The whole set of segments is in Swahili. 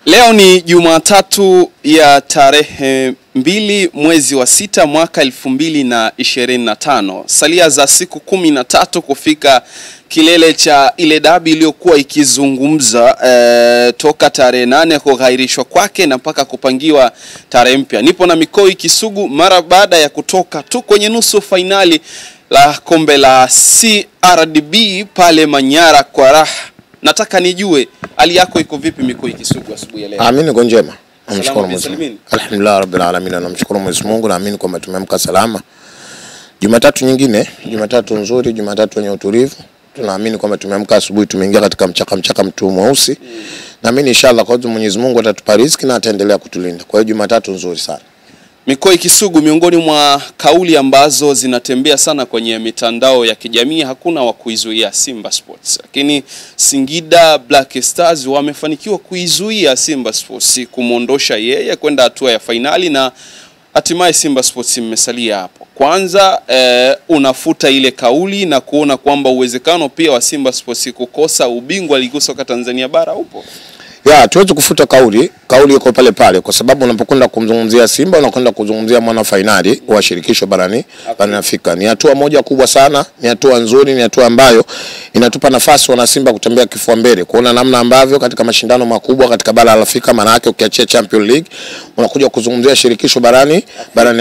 Leo ni Jumatatu ya tarehe 2 mwezi wa 6 mwaka 2025. Salia za siku 13 kufika kilele cha ile dabi iliyokuwa ikizungumza toka tarehe 8 kughairishwa kwake na mpaka kupangiwa tarehe mpya. Nipo na Mikoi Kisugu mara baada ya kutoka tu kwenye nusu finali la kombe la CRDB pale Manyara kwa raha. Nataka nijue hali yako iko vipi Mikoi Kisugu asubuhi ya leo? Amini niko njema. Namshukuru Mungu. Alhamdulillah rabbil alamin. Namshukuru Mwenyezi Mungu, naamini kwamba tumeamka salama. Jumatatu nyingine, Jumatatu nzuri, Jumatatu yenye utulivu. Tunaamini kwamba tumeamka asubuhi, tumeingia katika mchaka mtu mweusi. Naamini inshallah kwa Mwenyezi Mungu atatupa riziki na ataendelea kutulinda. Kwa hiyo Jumatatu nzuri sana. Mikoi Kisugu, miongoni mwa kauli ambazo zinatembea sana kwenye mitandao ya kijamii, hakuna wa kuizuia Simba Sports. Lakini Singida Black Stars wamefanikiwa kuizuia Simba Sports kumuondosha yeye kwenda hatua ya finali, na hatimaye Simba Sports imesalia hapo. Kwanza unafuta ile kauli na kuona kwamba uwezekano pia wa Simba Sports kukosa ubingwa ligi soka Tanzania bara upo? Ya, tuweze kufuta kauli iko pale pale, kwa sababu unapokwenda kumzungumzia Simba unakwenda kuzungumzia mwana finali wa shirikisho barani Afrika. Ni hatua moja kubwa sana, ni hatua nzuri, ni hatua ambayo inatupa nafasi wana Simba kutembea kifua mbele, kuona namna ambavyo katika mashindano makubwa katika bara la Afrika, maana yake ukiachia Champions League unakuja kuzungumzia shirikisho barani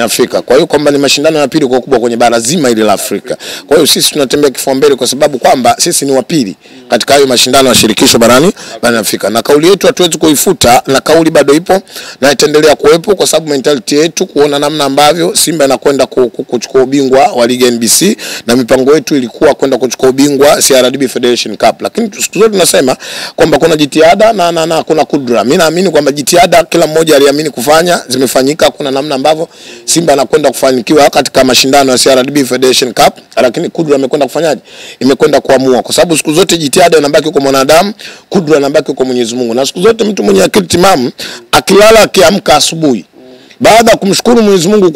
Afrika. Kwa hiyo kwamba ni mashindano ya pili kwa kubwa kwenye bara zima hili la Afrika. Kwa hiyo sisi tunatembea kifua mbele kwa sababu kwamba sisi ni wa pili katika hayo mashindano ya shirikisho barani Afrika. Na kauli yetu hatuwezi kuifuta, na kauli bado ipo na itaendelea kuwepo, kwa sababu mentality yetu kuona namna ambavyo Simba inakwenda kuchukua ubingwa wa ligi NBC, na mipango yetu ilikuwa kwenda kuchukua ubingwa CRDB Federation Cup. Lakini siku zote tunasema kwamba kuna jitihada na kuna kudra. Mimi naamini kwamba jitihada kila mmoja aliamini kufanya zimefanyika. Kuna namna ambavyo Simba anakwenda kufanikiwa katika mashindano ya CRDB Federation Cup, lakini kudra imekwenda kufanyaje? Imekwenda kuamua, kwa sababu siku zote jitihada inabaki kwa mwanadamu, kudra inabaki kwa Mwenyezi Mungu. Na siku zote mtu mwenye akili timamu akilala akiamka asubuhi, baada ya kumshukuru Mwenyezi Mungu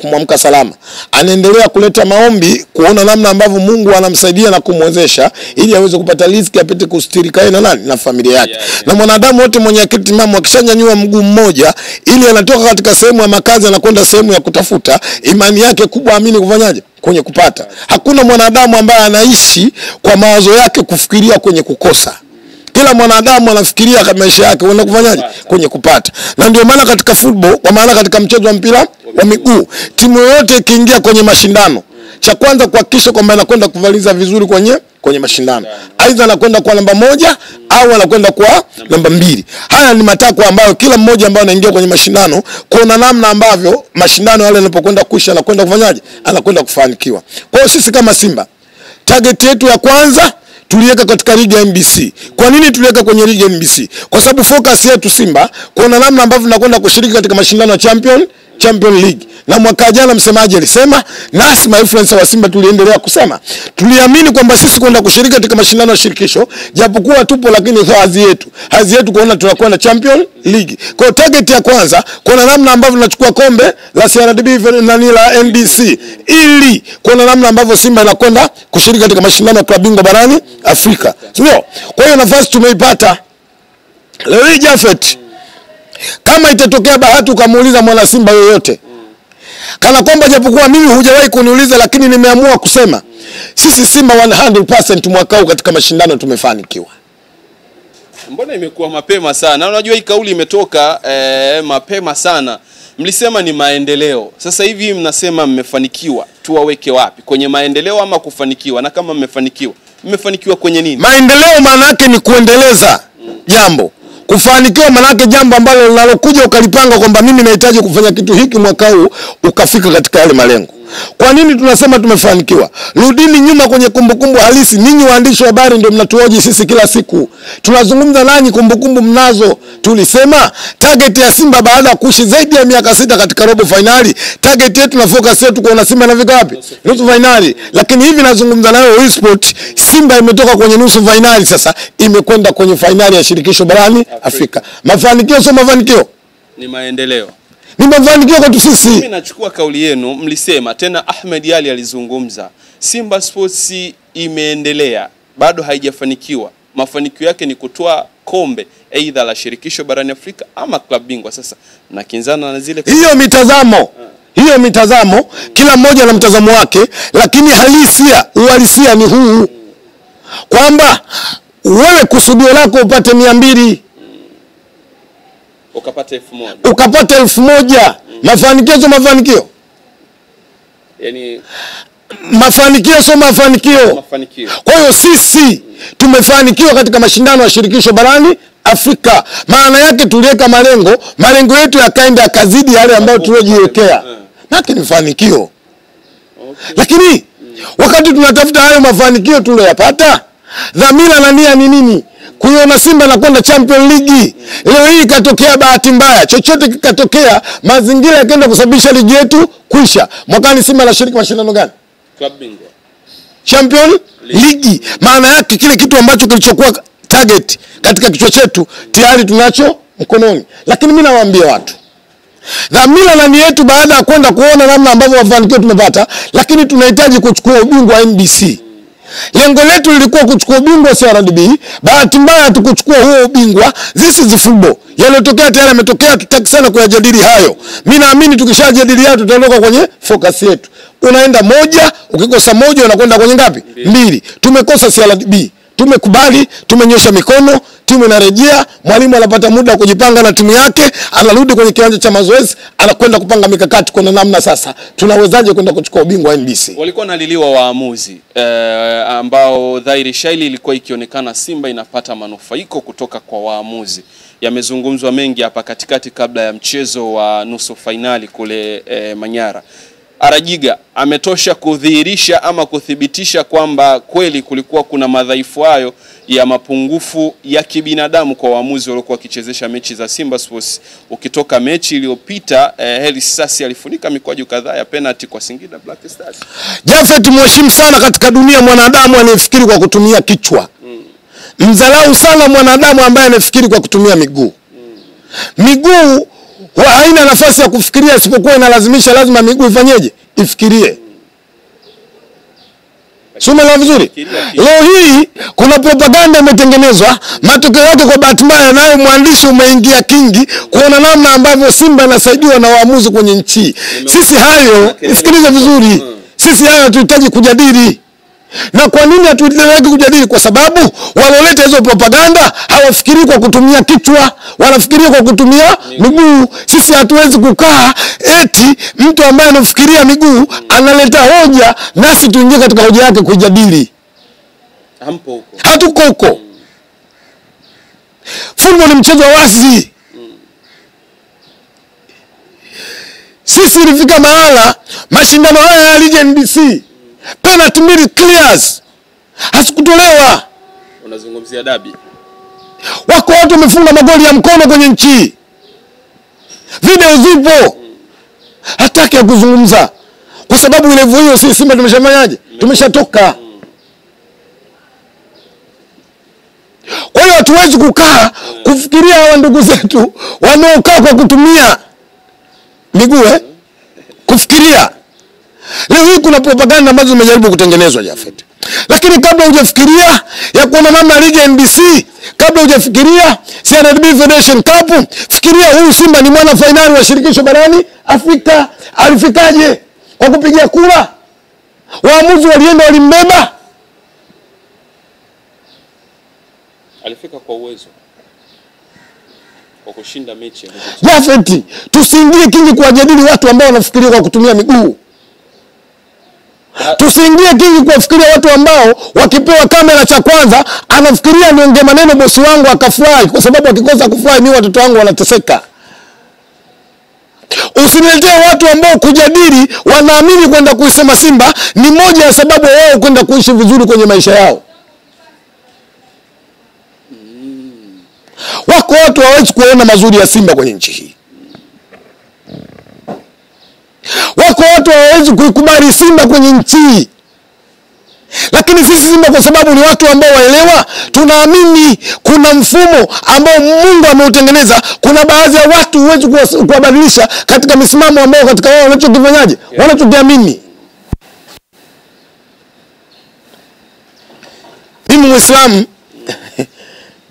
kumwamka salama, anaendelea kuleta maombi kuona namna ambavyo Mungu anamsaidia na kumwezesha ili aweze kupata riziki, apite kustirika na nani na familia yake. Na mwanadamu wote mwenye akili timamu akishanyanyua mguu mmoja ili anatoka katika sehemu ya makazi anakwenda sehemu ya kutafuta, imani yake kubwa amini kufanyaje? Kwenye kupata. Hakuna mwanadamu ambaye anaishi kwa mawazo yake kufikiria kwenye kukosa. Kila mwanadamu anafikiria kama maisha yake unaenda kufanyaje? Kwenye kupata. Na ndio maana katika football, kwa maana katika mchezo wa mpira wa miguu, timu yote ikiingia kwenye mashindano, cha kwanza kuhakikisha kwamba anakwenda kuvaliza vizuri kwenye mashindano. Aidha anakwenda kwa namba 1 au anakwenda kwa namba 2. Haya ni matakwa ambayo kila mmoja ambaye anaingia kwenye mashindano, kuna namna ambavyo mashindano yale yanapokwenda kuisha anakwenda kufanyaje? Anakwenda kufanikiwa. Kwa hiyo sisi kama Simba, target yetu ya kwanza tuliweka katika ligi ya NBC. Kwa nini tuliweka kwenye ligi ya NBC? Kwa sababu focus yetu Simba kuna namna ambavyo tunakwenda kushiriki katika mashindano ya Champions League. Na mwaka jana msemaji alisema, nasi influencer wa Simba tuliendelea kusema, tuliamini kwamba sisi kwenda kushiriki katika mashindano ya shirikisho, japokuwa tupo, lakini hazi yetu kuona tunakwenda Champions League. Kwa target ya kwanza kuna namna ambavyo tunachukua kombe la CRDB na la NBC, ili kuna namna ambavyo Simba inakwenda kushiriki katika mashindano ya klabu bingwa barani Afrika. Sio? Kwa hiyo nafasi tumeipata. Leo Jafet, kama itatokea bahati ukamuuliza mwana Simba yoyote, kana kwamba japokuwa mimi hujawahi kuniuliza, lakini nimeamua kusema sisi Simba 100% mwaka huu katika mashindano tumefanikiwa. Mbona imekuwa mapema sana? Unajua hii kauli imetoka mapema sana. Mlisema ni maendeleo. Sasa hivi mnasema mmefanikiwa. Tuwaweke wapi? Kwenye maendeleo ama kufanikiwa? Na kama mmefanikiwa kwenye nini? Maendeleo maana yake ni kuendeleza jambo. Kufanikiwa maana yake jambo ambalo linalokuja ukalipanga kwamba mimi nahitaji kufanya kitu hiki mwaka huu, ukafika katika yale malengo. Kwa nini tunasema tumefanikiwa? Rudini nyuma kwenye kumbukumbu halisi. Ninyi waandishi wa habari ndio mnatuoji sisi kila siku. Tunazungumza nanyi, kumbukumbu mnazo. Tulisema target ya Simba baada ya kuishi zaidi ya miaka 6 katika robo finali, target yetu na focus yetu kuona Simba inafika wapi? Nusu finali. Lakini hivi nazungumza nayo Esport, Simba imetoka kwenye nusu finali, sasa imekwenda kwenye finali ya shirikisho barani Afrika. Mafanikio sio mafanikio? Ni maendeleo. Ni mafanikio kwa sisi. Mimi nachukua kauli yenu, mlisema tena Ahmed Ally alizungumza, Simba Sports imeendelea, bado haijafanikiwa. Mafanikio yake ni kutoa kombe aidha la shirikisho barani Afrika ama klabu bingwa. Sasa nakinzana na zile hiyo mitazamo kila mmoja na mtazamo wake, lakini uhalisia ni huu kwamba wewe kusudio lako upate 200 ukapata 1000 ukapata 1000 mafanikio yani mafanikio sio mafanikio. Kwa hiyo sisi tumefanikiwa katika mashindano ya shirikisho barani Afrika. Maana yake tuliweka malengo yetu yakaenda yakazidi yale ambayo tuliojiwekea. Naki ni mafanikio. Lakini wakati tunatafuta hayo mafanikio tuliyopata, dhamira na nia ni nini? Kuiona Simba na kwenda Champions League. Leo hii ikatokea bahati mbaya, chochote kikatokea, mazingira yakaenda kusababisha ligi yetu kuisha. Mwakani Simba la shiriki mashindano gani? Klabu bingwa. Champions League. Maana yake kile kitu ambacho kilichokuwa target katika kichwa chetu tayari tunacho mkononi. Lakini mimi nawaambia watu, dhamira na nia yetu baada ya kwenda kuona namna ambavyo mafanikio tumepata, lakini tunahitaji kuchukua ubingwa wa NBC. Lengo letu lilikuwa kuchukua ubingwa CRDB. Bahati mbaya tukuchukua huo ubingwa. This is football. Yalotokea tayari yametokea, tutaki sana kuyajadili hayo. Mimi naamini tukishajadili hayo tutaondoka kwenye focus yetu. Unaenda moja, ukikosa moja unakwenda kwenye ngapi? 2. Tumekosa CRDB. Tumekubali, tumenyosha mikono, timu inarejea, mwalimu anapata muda wa kujipanga na timu yake, anarudi kwenye kiwanja cha mazoezi, anakwenda kupanga mikakati kwa namna sasa tunawezaje kwenda kuchukua ubingwa wa NBC. Walikuwa naliliwa waamuzi ambao dhahiri shaili ilikuwa ikionekana Simba inapata manufaiko kutoka kwa waamuzi. Yamezungumzwa mengi hapa katikati kabla ya mchezo wa nusu finali kule Manyara. Arajiga ametosha kudhihirisha ama kuthibitisha kwamba kweli kulikuwa kuna madhaifu hayo ya mapungufu ya kibinadamu kwa waamuzi waliokuwa wakichezesha mechi za Simba Sports. Ukitoka mechi iliyopita Heli Sasi alifunika mikwaju kadhaa ya penalty kwa Singida Black Stars. Jafet mheshimu sana katika dunia mwanadamu anayefikiri kwa kutumia kichwa. Mdharau sana mwanadamu ambaye anafikiri kwa kutumia miguu. Miguu haina nafasi ya kufikiria isipokuwa inalazimisha lazima miguu ifanyeje? Ifikirie. Soma la vizuri. Leo hii kuna propaganda imetengenezwa, matokeo yake kwa bahati mbaya nayo mwandishi umeingia kingi kuona namna ambavyo Simba inasaidiwa na waamuzi kwenye nchi. Sisi hayo, isikilize vizuri. Sisi hayo tunahitaji kujadili. Na kwa nini hatuendelee kujadili? Kwa sababu waloleta hizo propaganda hawafikiri kwa kutumia kichwa, wanafikiria kwa kutumia miguu. Sisi hatuwezi kukaa eti mtu ambaye anafikiria miguu analeta hoja nasi tuingie katika hoja yake kujadili. Hampo huko. Hatuko huko. Football ni mchezo wazi. Sisi ilifika mahala mashindano haya ya ligi NBC penalty 2 clears hasikutolewa. Unazungumzia dabi. Wako watu wamefunga magoli ya mkono kwenye nchi. Video zipo. Hataki ya kuzungumza. Kwa sababu ile hiyo sisi Simba tumeshafanyaje? Tumeshatoka. Kwa hiyo hatuwezi kukaa kufikiria hawa ndugu zetu wanaokaa kwa kutumia miguu kufikiria. Leo hii kuna propaganda ambazo zimejaribu kutengenezwa Jafet. Lakini kabla hujafikiria ya kuona namna ligi NBC, kabla hujafikiria CRDB Federation Cup, fikiria huyu Simba ni mwana finali wa shirikisho barani Afrika. Alifikaje? Kwa kupigia kura? Waamuzi walienda walimbeba? Alifika kwa uwezo. Kwa kushinda mechi. Jafet, tusiingie kingi kuwajadili watu ambao wanafikiria kwa kutumia miguu. Tusiingie kingi kuwafikiria watu ambao wakipewa kamera cha kwanza anafikiria niongee maneno bosi wangu akafurahi, kwa sababu akikosa kufurahi mimi watoto wangu wanateseka. Usiniletee watu ambao kujadili wanaamini kwenda kuisema Simba ni moja ya sababu wao kwenda kuishi vizuri kwenye maisha yao. Wako watu hawezi kuona mazuri ya Simba kwenye nchi hii. Wako watu hawezi kuikubali Simba kwenye nchi. Lakini sisi Simba kwa sababu ni watu ambao waelewa, tunaamini kuna mfumo ambao Mungu ameutengeneza. Kuna baadhi ya watu huwezi kuwabadilisha katika misimamo ambao katika wao wanachokifanyaje? Wanachokiamini.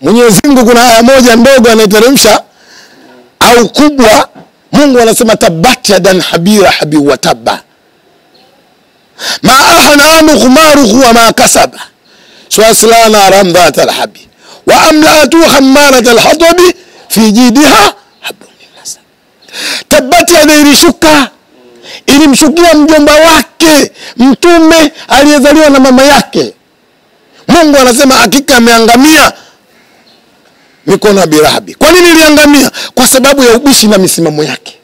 Mwenyezi Mungu kuna aya moja ndogo anaiteremsha au kubwa. Mungu anasema tabat yadan habira habi wa tabba ma ahana anu khumaruhu wa ma kasaba suaslana ramdhat alhabi wa amlaatu khammarat alhatabi fi jidiha hablum min masad. Tabat yadairishuka, ilimshukia mjomba wake mtume aliyezaliwa na mama yake. Mungu anasema hakika ameangamia mikono ya Birahabi. Kwa nini iliangamia? Kwa sababu ya ubishi na misimamo yake.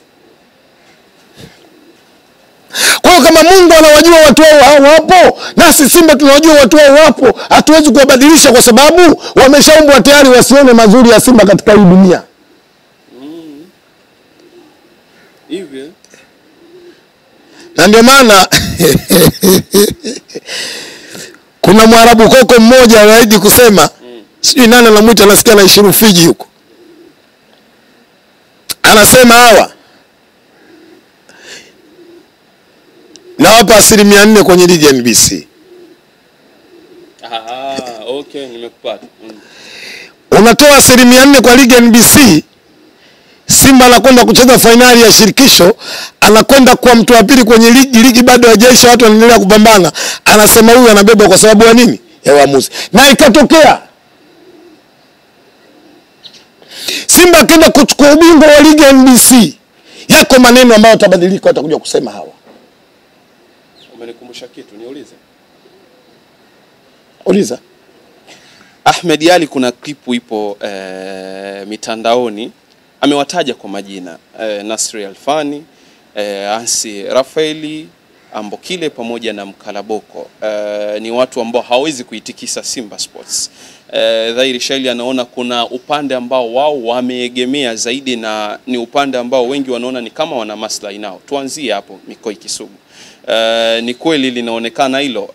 Kwa hiyo kama Mungu anawajua watu wao wapo, nasi Simba tunawajua watu wao wapo, hatuwezi kuwabadilisha kwa sababu wameshaumbwa tayari wasione mazuri ya Simba katika hii dunia. Hivyo. Na ndio maana kuna Mwarabu koko mmoja anaidi kusema sijui nani anamuita, nasikia na Ishiru Fiji huko. Anasema hawa nawapa 4% kwenye ligi ya NBC. Okay, nimekupata. Unatoa 4% kwa ligi ya NBC. Simba anakwenda kucheza finali ya shirikisho, anakwenda kwa mtu wa pili kwenye ligi bado hajaisha, watu wanaendelea kupambana. Anasema huyu anabeba kwa sababu ya nini? Ya waamuzi. Na ikatokea Simba kenda kuchukua ubingwa wa ligi ya NBC. Yako maneno ambayo tabadilika, watakuja kusema hawa. Umenikumbusha kitu, niulize. Uliza. Ahmed Ally kuna klipu ipo mitandaoni, amewataja kwa majina Nasri Alfani, Ansi Rafaeli, Ambokile pamoja na Mkalaboko. Ni watu ambao hawezi kuitikisa Simba Sports. Dhahiri shaili anaona kuna upande ambao wao wameegemea zaidi, na ni upande ambao wengi wanaona ni kama wana maslahi nao. Tuanzie hapo Mikoi Kisugu. Ni kweli linaonekana hilo.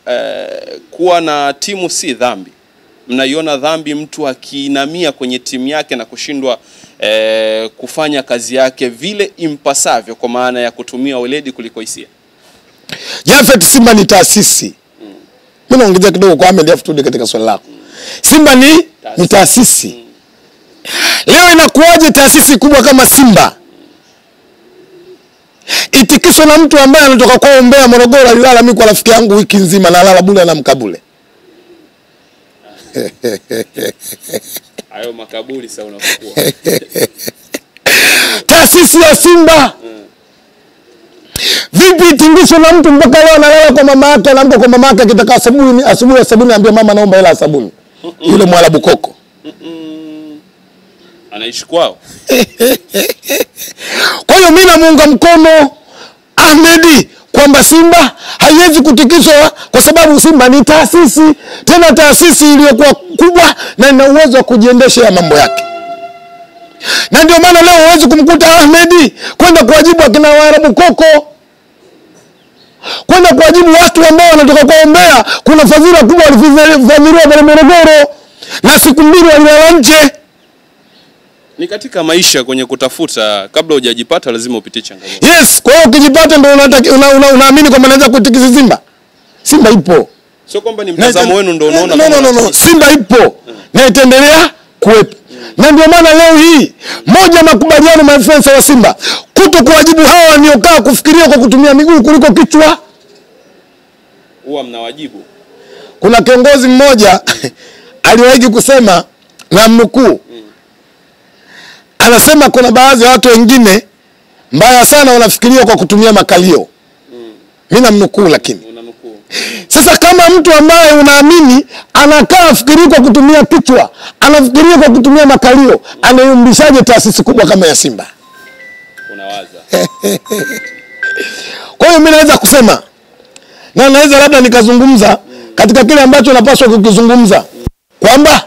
Kuwa na timu si dhambi. Mnaiona dhambi mtu akiinamia kwenye timu yake na kushindwa kufanya kazi yake vile impasavyo, kwa maana ya kutumia weledi kuliko hisia? Jafet, Simba ni taasisi. Mimi naongeza kidogo kwa Ahmed Aftud katika swali lako. Simba ni taasisi. Leo inakuwaje taasisi kubwa kama Simba itikiswe na mtu ambaye anatoka kwa Mbeya, Morogoro, alilala mimi kwa rafiki yangu wiki nzima na lala bure na mkabule? Hayo makaburi sasa unafukua. Taasisi ya Simba vipi itingishwe na mtu mpaka leo analala kwa mama yake, anaamka kwa mama yake akitaka asubuhi ya sabuni anambia mama naomba hela ya sabuni. Yule Mwarabu koko. Anaishi kwao. Kwa hiyo mimi namuunga mkono Ahmed kwamba Simba haiwezi kutikiswa kwa sababu Simba ni taasisi, tena taasisi iliyokuwa kubwa na ina uwezo wa kujiendesha mambo yake. Na ndio maana leo huwezi kumkuta Ahmed kwenda kuwajibu akina Waarabu koko, kwenda kuwajibu watu ambao wanatoka kwa Mbeya. Kuna fadhila kubwa walivamiliwa pale Morogoro na siku mbili walilala nje. Ni katika maisha kwenye kutafuta, kabla hujajipata lazima upite changamoto. Yes, kwa hiyo ukijipata ndio unaamini kwamba naweza kutikisa Simba. Simba ipo. Sio kwamba ni mtazamo wenu ndio unaona. No. Simba ipo. Na itaendelea kuwepo. Na ndio maana leo hii moja makubaliano maafisa wa Simba kuto kuwajibu hawa waniokaa kufikiria kwa kutumia miguu kuliko kichwa. Huwa mnawajibu. Kuna kiongozi mmoja aliwahi kusema na mnukuu, anasema kuna baadhi ya watu wengine mbaya sana wanafikiria kwa kutumia makalio. Mimi namnukuu lakini. Unanukuu. Sasa kama mtu ambaye unaamini anakaa afikiria kwa kutumia kichwa, anafikiria kwa kutumia makalio, anayumbishaje taasisi kubwa kama ya Simba? Unawaza. Kwa hiyo mimi naweza kusema na naweza labda nikazungumza katika kile ambacho napaswa kukizungumza kwamba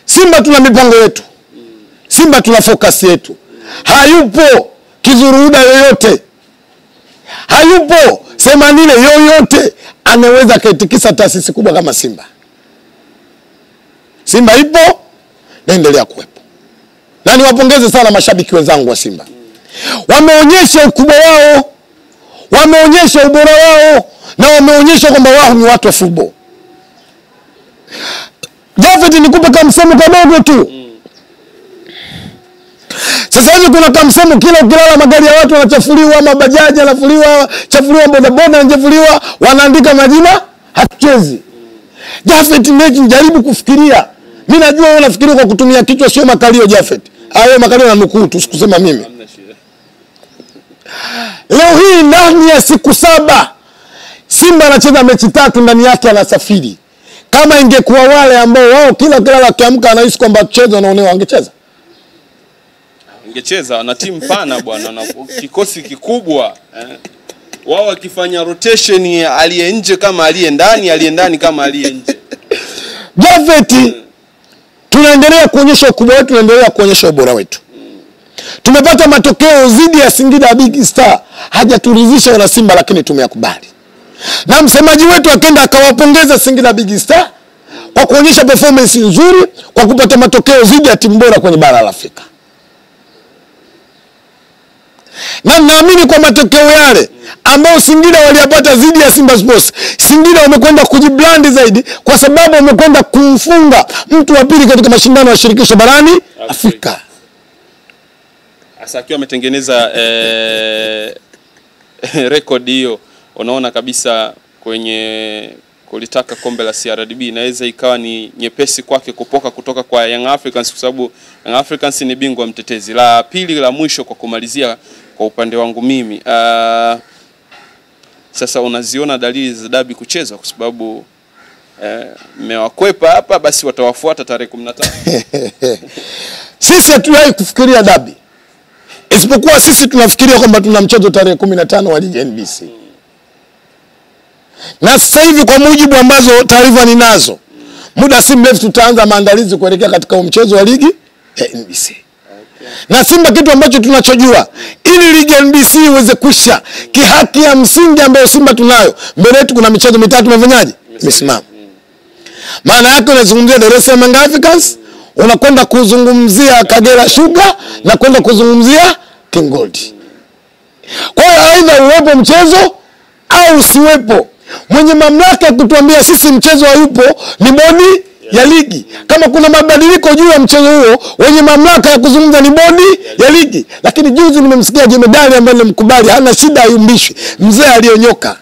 Simba tuna mipango yetu. Simba tuna focus yetu. Hayupo kizuruda yoyote, hayupo semanile yoyote anaweza kaitikisa taasisi kubwa kama Simba. Simba ipo, naendelea kuwepo. Na niwapongeze sana mashabiki wenzangu wa Simba. Wameonyesha ukubwa wao, wameonyesha ubora wao, na wameonyesha kwamba wao ni watu wa football. Jafet nikupe kamsemo kadogo tu. Sasa hivi kuna kamsemo kila ukilala magari ya watu wanachafuliwa, mabajaji yanafuliwa, chafuliwa bodaboda yanachafuliwa, wanaandika majina hatuchezi. Jafet mechi jaribu kufikiria. Mimi najua wewe unafikiria kwa kutumia kichwa sio makalio Jafet. Hayo makalio na nukuu tu sikusema mimi. Leo hii ndani ya siku 7 Simba anacheza mechi 3 ndani yake anasafiri. Kama ingekuwa wale ambao wao kila akiamka anahisi kwamba mchezo unaonewa angecheza. Angecheza na timu pana bwana na kikosi kikubwa. Wao wakifanya rotation aliye nje kama aliye ndani kama aliye nje. Jafet tunaendelea kuonyesha ukubwa wetu, tunaendelea kuonyesha ubora wetu. Tumepata matokeo zidi ya Singida Big Star. Hajaturidhisha wana Simba lakini tumeyakubali. Na msemaji wetu akaenda akawapongeza Singida Big Star kwa kuonyesha performance nzuri kwa kupata matokeo zidi ya timu bora kwenye bara la Afrika. Na naamini kwa matokeo yale ambao Singida waliyapata zidi ya Simba Sports, Singida wamekwenda kujibrand zaidi kwa sababu wamekwenda kumfunga mtu wa pili katika mashindano ya shirikisho barani Afrika. Asa akiwa ametengeneza record hiyo, unaona kabisa kwenye kulitaka kombe la CRDB inaweza ikawa ni nyepesi kwake kupoka kutoka kwa Young Africans kwa sababu Young Africans ni bingwa mtetezi. La pili la mwisho kwa kumalizia kwa upande wangu mimi, sasa unaziona dalili za dabi kuchezwa kwa sababu mmewakwepa hapa, basi watawafuata tarehe 15. Sisi hatuwahi kufikiria dabi. Isipokuwa sisi tunafikiria kwamba tuna mchezo tarehe 15 wa ligi NBC. Na sasa hivi kwa mujibu ambazo taarifa ninazo, muda si mrefu tutaanza maandalizi kuelekea katika mchezo wa ligi ya NBC. Na Simba kitu ambacho tunachojua, ili ligi ya NBC iweze kusha kihaki ya msingi ambayo Simba tunayo, mbele yetu kuna michezo mitatu imefanyaje? Imesimama. Maana yake unazungumzia Dar es Salaam Africans, unakwenda kuzungumzia Kagera Sugar na kwenda kuzungumzia King Gold. Kwa hiyo aidha uwepo mchezo au usiwepo, mwenye mamlaka ya kutuambia sisi mchezo hayupo ni bodi ya ligi. Kama kuna mabadiliko juu ya mchezo huo, wenye mamlaka ya kuzungumza ni bodi ya ligi. Lakini juzi nimemsikia jemedali ambaye nimemkubali, hana shida ayumbishwe, mzee aliyonyoka,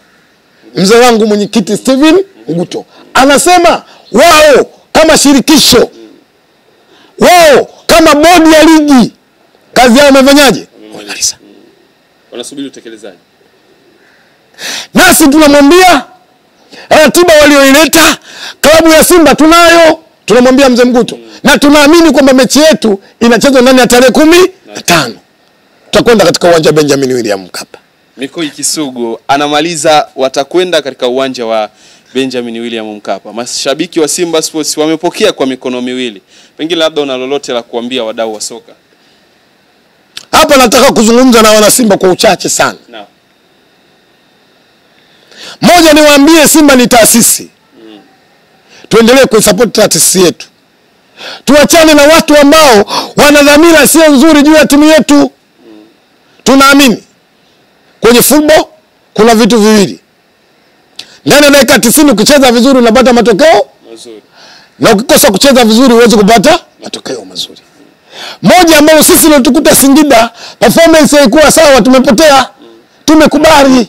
mzee wangu mwenyekiti Steven Nguto, anasema wao kama shirikisho, wao kama bodi ya ligi, kazi yao wamefanyaje? Wamaliza. Wanasubiri utekelezaji. Nasi tunamwambia ratiba walioileta klabu ya Simba tunayo, tunamwambia mzee Mguto, na tunaamini kwamba mechi yetu inachezwa ndani ya tarehe 15. Tutakwenda katika uwanja Benjamin William Mkapa. Mikoi Kisugu anamaliza, watakwenda katika uwanja wa Benjamin William Mkapa. Mashabiki wa Simba Sports wamepokea kwa mikono miwili. Pengine labda una lolote la kuambia wadau wa soka? Hapa nataka kuzungumza na wana Simba kwa uchache sana. Naam. Moja, niwaambie Simba ni taasisi. Tuendelee kuisupport taasisi yetu. Tuachane na watu ambao wana dhamira sio nzuri juu ya timu yetu. Tunaamini kwenye football kuna vitu viwili. Ndani ya dakika 90 ukicheza vizuri unapata matokeo mazuri. Na ukikosa kucheza vizuri huwezi kupata matokeo mazuri. Moja ambao sisi ndio tukuta Singida, performance haikuwa sawa, tumepotea. Tumekubali.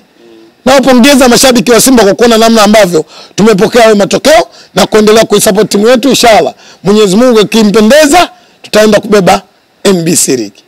Na wapongeza mashabiki wa Simba kwa kuona namna ambavyo tumepokea hayo matokeo na kuendelea kuisupport timu yetu. Inshallah Mwenyezi Mungu akimpendeza tutaenda kubeba NBC League.